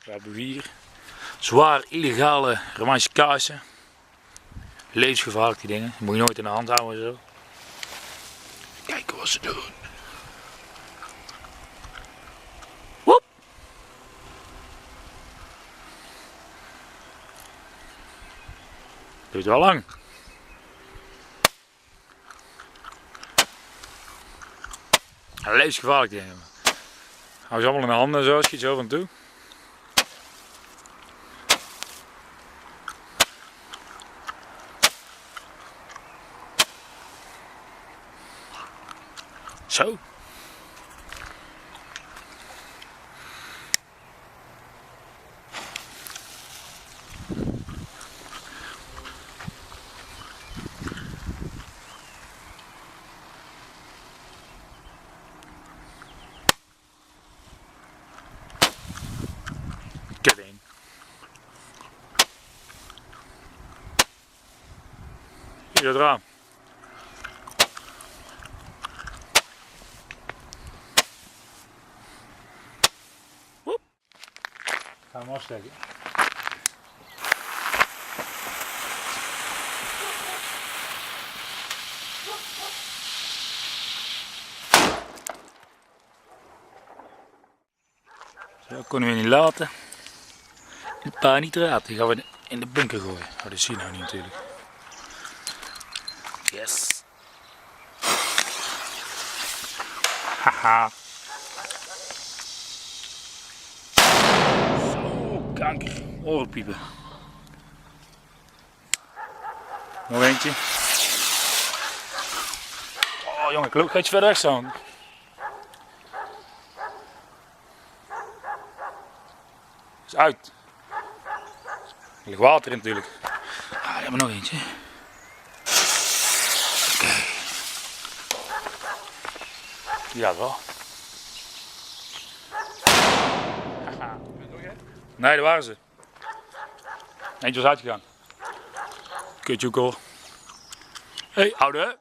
We hebben hier zwaar illegale Romaanse kaarsen. Levensgevaarlijk die dingen. Die moet je nooit in de hand houden en zo. Kijken wat ze doen. Woep. Duurt wel lang. Levensgevaarlijk die dingen. Hou ze allemaal in de handen en zo, schiet zo van toe. Zo. Kidding. Hier het raam. Gaan we hem afsteken. Zo kunnen we niet laten. Een paar nitraat, die gaan we in de bunker gooien. Oh, dat zie je nou niet natuurlijk. Yes. Haha. Kanker, oorpiepen. Nog eentje. Oh jongen, ik loop iets verder weg staan. Is uit. Er ligt water in natuurlijk. Ah, ja, maar nog eentje. Oké. Ja wel. Nee, daar waren ze. Eentje was uitgegaan. Kutje ook hoor. Hé, oude.